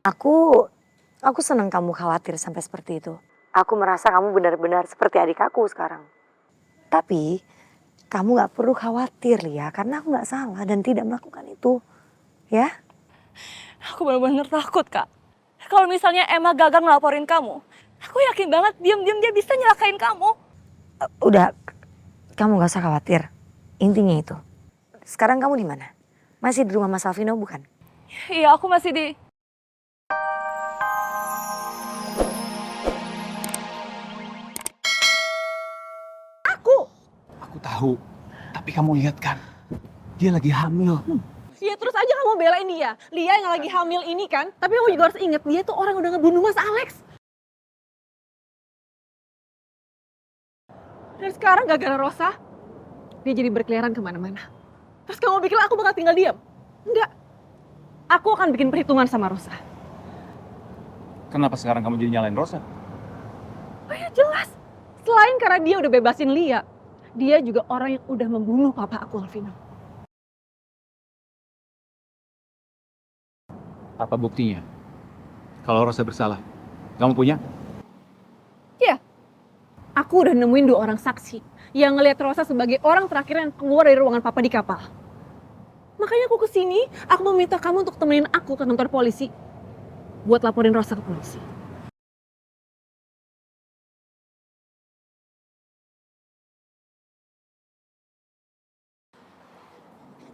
Aku aku senang kamu khawatir sampai seperti itu. Aku merasa kamu benar-benar seperti adik aku sekarang. Tapi kamu gak perlu khawatir ya, karena aku gak salah dan tidak melakukan itu. Ya? Aku benar-benar takut, Kak. Kalau misalnya Emma gagal ngelaporin kamu, aku yakin banget diam-diam dia bisa nyelakain kamu. Udah, kamu gak usah khawatir. Intinya itu. Sekarang kamu di mana? Masih di rumah Mas Alvino bukan? Iya, aku masih di... Aku tahu, tapi kamu lihat kan, dia lagi hamil. Ya terus aja kamu belain dia. Lia yang lagi hamil ini kan. Tapi kamu juga harus ingat dia tuh orang yang udah ngebunuh Mas Alex. Dan sekarang gara-gara Rosa, dia jadi berkeliaran kemana-mana. Terus kamu pikir aku bakal tinggal diam? Enggak. Aku akan bikin perhitungan sama Rosa. Kenapa sekarang kamu jadi nyalain Rosa? Oh ya jelas. Selain karena dia udah bebasin Lia, dia juga orang yang udah membunuh papa aku, Alvino. Apa buktinya? Kalau Rosa bersalah, kamu punya? Iya. Aku udah nemuin 2 orang saksi yang ngelihat Rosa sebagai orang terakhir yang keluar dari ruangan papa di kapal. Makanya aku kesini, aku mau minta kamu untuk temenin aku ke kantor polisi buat laporin Rosa ke polisi.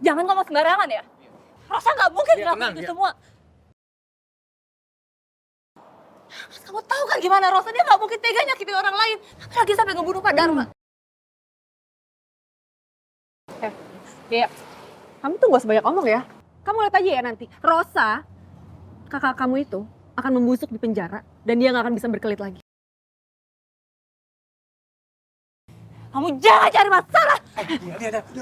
Jangan ngomong sembarangan ya. Rosa nggak mungkin ngelakuin itu semua. Terus kamu tahu kan gimana Rosa, dia nggak mungkin tega nyakitin orang lain. Apalagi sampai ngebunuh Pak Dharma. Ya, kamu tuh gak sebanyak omong ya. Kamu lihat aja ya nanti, Rosa, kakak kamu itu akan membusuk di penjara dan dia gak akan bisa berkelit lagi. Kamu jangan cari masalah.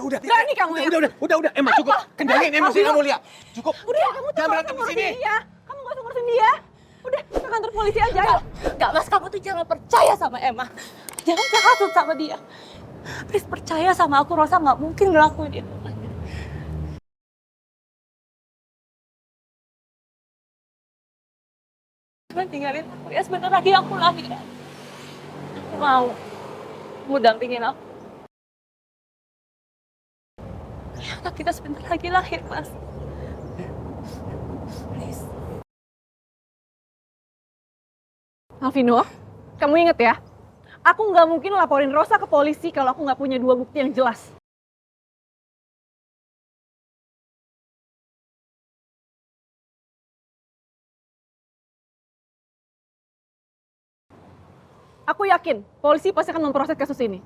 Udah. Berani kamu ya? Udah. Emma, cukup. Kendaliin emosi kamu, Lia. Cukup. Udah, kamu tuh Jangan gak berantem usah di ngurusin sini. dia. Kamu gak usah ngurusin dia. Udah, ke kantor polisi aja, ayo. Gak, Mas, kamu tuh jangan percaya sama Emma. Jangan hasut sama dia. Please percaya sama aku, Rosa nggak mungkin ngelakuin itu. Cuma tinggalin aku ya, sebentar lagi aku lahir. Aku mau dampingin aku. Ya, anak kita sebentar lagi lahir, Mas. Please. Alvino, kamu inget ya? Aku gak mungkin laporin Rosa ke polisi kalau aku gak punya 2 bukti yang jelas. Aku yakin polisi pasti akan memproses kasus ini.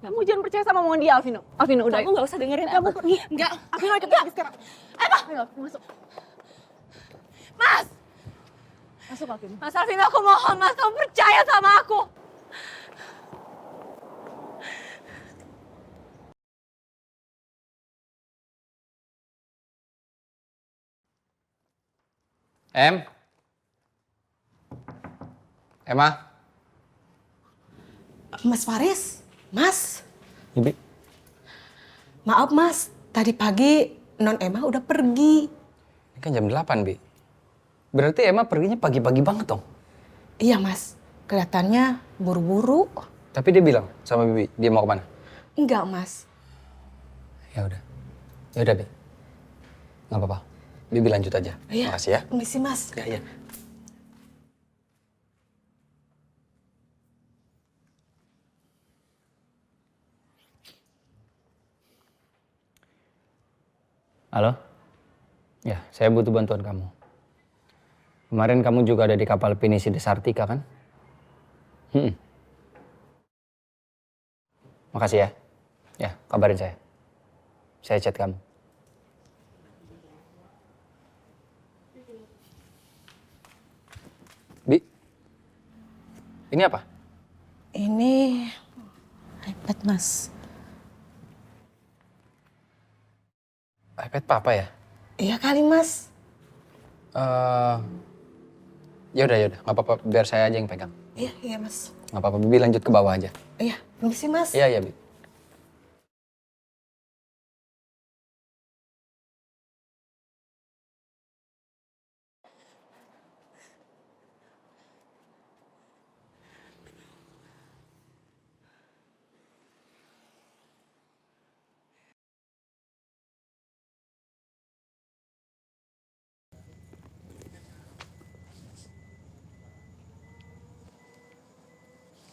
Kamu jangan percaya sama omongan dia, Alvino. Alvino, udah. Kamu nggak usah dengerin Kamu Emma. pergi. Enggak. Alvino, ikut lagi sekarang. Emma! Ayo, masuk. Mas! Masuk, Alvino. Mas Alvin, aku mohon, Mas. Kamu percaya sama aku. Emma? Mas Faris, Mas, Bibi? maaf Mas, tadi pagi Non Emma udah pergi. Ini kan jam 8, Bi. Berarti Emma perginya pagi-pagi banget dong? Iya Mas, kelihatannya buru-buru. Tapi dia bilang sama Bibi, dia mau kemana? Enggak Mas. Ya udah, Bi. Nggak apa-apa. Bibi lanjut aja. Iya, Makasih ya. permisi Mas. Ya. Halo? Ya, saya butuh bantuan kamu. Kemarin kamu juga ada di kapal pinisi Desartika kan? Makasih ya. Ya, kabarin saya. Saya chat kamu. Bi, ini apa? Ini iPad Mas. iPad papa ya? Iya kali Mas. Ya udah, nggak apa-apa. Biar saya aja yang pegang. Iya Mas. Nggak apa-apa, Bibi lanjut ke bawah aja. Iya, permisi Mas. Iya, Bi.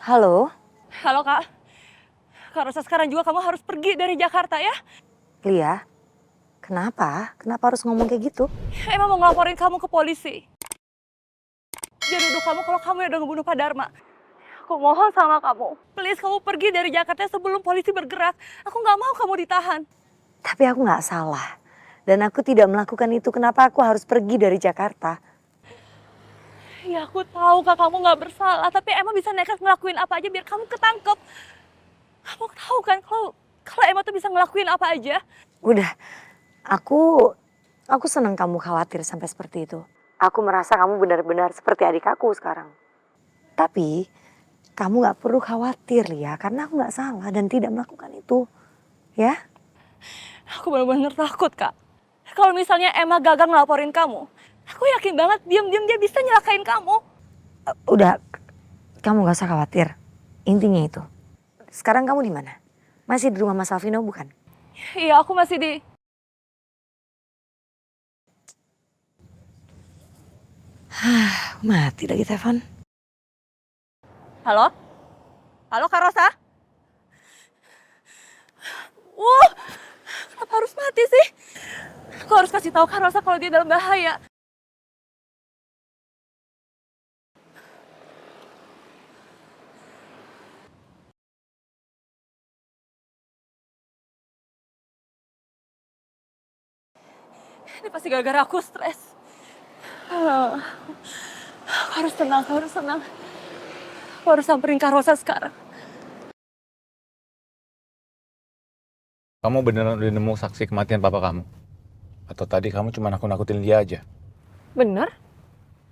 Halo, Halo Kak. Kak Rosa, sekarang juga kamu harus pergi dari Jakarta ya. Lia. Kenapa? Kenapa harus ngomong kayak gitu? Emma mau ngelaporin kamu ke polisi. Dia nuduh kamu kalau kamu yang udah ngebunuh Pak Dharma. Aku mohon sama kamu, please kamu pergi dari Jakarta sebelum polisi bergerak. Aku nggak mau kamu ditahan. Tapi aku nggak salah. Dan aku tidak melakukan itu. Kenapa aku harus pergi dari Jakarta? Ya aku tahu Kak kamu nggak bersalah, tapi Emma bisa nekat ngelakuin apa aja biar kamu ketangkep. Kamu tahu kan kalau Emma tuh bisa ngelakuin apa aja. Udah, aku senang kamu khawatir sampai seperti itu. Aku merasa kamu benar-benar seperti adik aku sekarang. Tapi kamu nggak perlu khawatir ya, karena aku nggak salah dan tidak melakukan itu, ya? Aku benar-benar takut Kak. Kalau misalnya Emma gagal ngelaporin kamu, aku yakin banget diam-diam dia bisa nyelakain kamu. Udah, kamu nggak usah khawatir. Intinya itu. Sekarang kamu di mana? Masih di rumah Mas Alvino bukan? Iya, aku masih di... Mati lagi telepon. Halo? Halo Kak Rosa? Wah, kenapa harus mati sih? Aku harus kasih tahu Kak Rosa kalau dia dalam bahaya. Ini pasti gara-gara aku stres. Aku harus tenang, aku harus tenang. Aku harus samperin Kak Rosa sekarang. Kamu beneran udah nemu saksi kematian papa kamu? Atau tadi kamu cuma nakut-nakutin dia aja? Bener?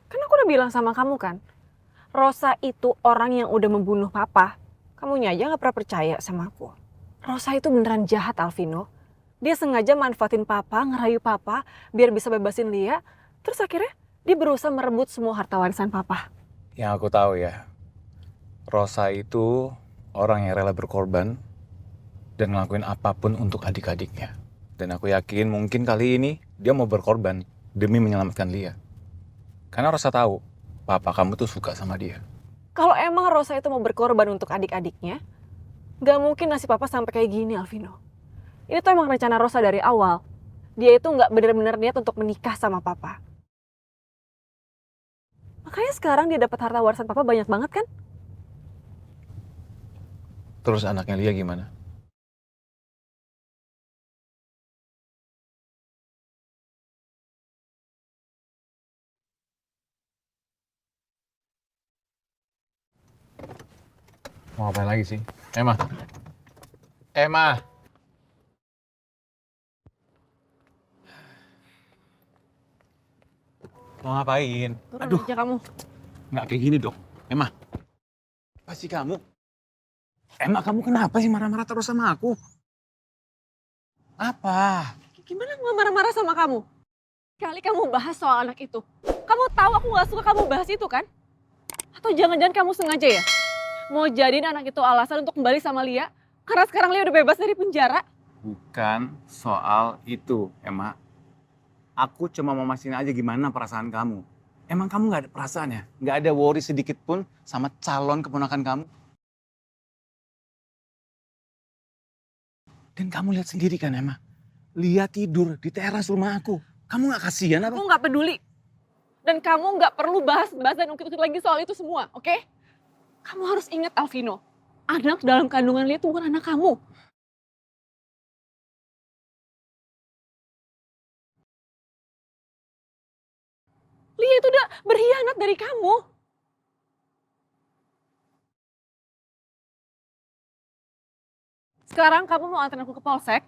Kan aku udah bilang sama kamu kan, Rosa itu orang yang udah membunuh papa. Kamunya aja gak pernah percaya sama aku. Rosa itu beneran jahat, Alvino. Dia sengaja manfaatin papa, ngerayu papa, biar bisa bebasin Lia. Terus akhirnya dia berusaha merebut semua harta warisan papa. Yang aku tahu ya, Rosa itu orang yang rela berkorban dan ngelakuin apapun untuk adik-adiknya. Dan aku yakin mungkin kali ini dia mau berkorban demi menyelamatkan Lia. Karena Rosa tahu, papa kamu tuh suka sama dia. Kalau emang Rosa itu mau berkorban untuk adik-adiknya, gak mungkin nasib papa sampai kayak gini, Alvino. Ini tuh emang rencana Rosa dari awal. Dia itu gak benar-benar niat untuk menikah sama papa. Makanya sekarang dia dapat harta warisan papa banyak banget kan? Terus anaknya Lia gimana? Mau ngapain lagi sih? Emma! Emma! Mau ngapain? Turun aja kamu. Nggak kayak gini dong. Emma! Apa sih kamu? Emma, kamu kenapa sih marah-marah terus sama aku? Apa? Gimana gue marah-marah sama kamu? Kali kamu bahas soal anak itu. Kamu tahu aku gak suka kamu bahas itu kan? Atau jangan-jangan kamu sengaja ya? Mau jadiin anak itu alasan untuk kembali sama Lia? Karena sekarang Lia udah bebas dari penjara? Bukan soal itu, Emma. Aku cuma mau mastiin aja gimana perasaan kamu. Emang kamu gak ada perasaan ya? Gak ada worry sedikit pun sama calon keponakan kamu? Dan kamu lihat sendiri kan, Emma? Lia tidur di teras rumah aku. Kamu gak kasihan apa? Aku gak peduli. Dan kamu gak perlu bahas-bahas dan ungkit-ungkit lagi soal itu semua, oke? Kamu harus ingat, Alvino. Anak dalam kandungan Lia itu bukan anak kamu. Lia itu udah berkhianat dari kamu. Sekarang kamu mau antar aku ke polsek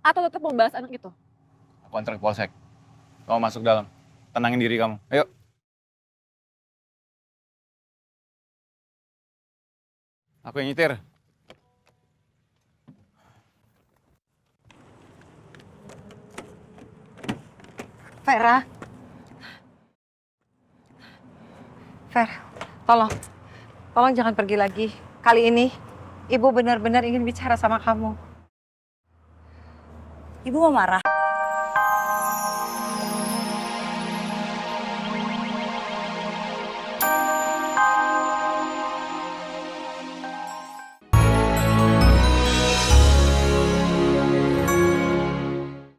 atau tetap mau bahas anak itu? Aku antar ke polsek. Kamu masuk dalam. Tenangin diri kamu. Ayo. Aku yang nyetir. Vera. Ver, tolong jangan pergi lagi. Kali ini, Ibu benar-benar ingin bicara sama kamu. Ibu mau marah?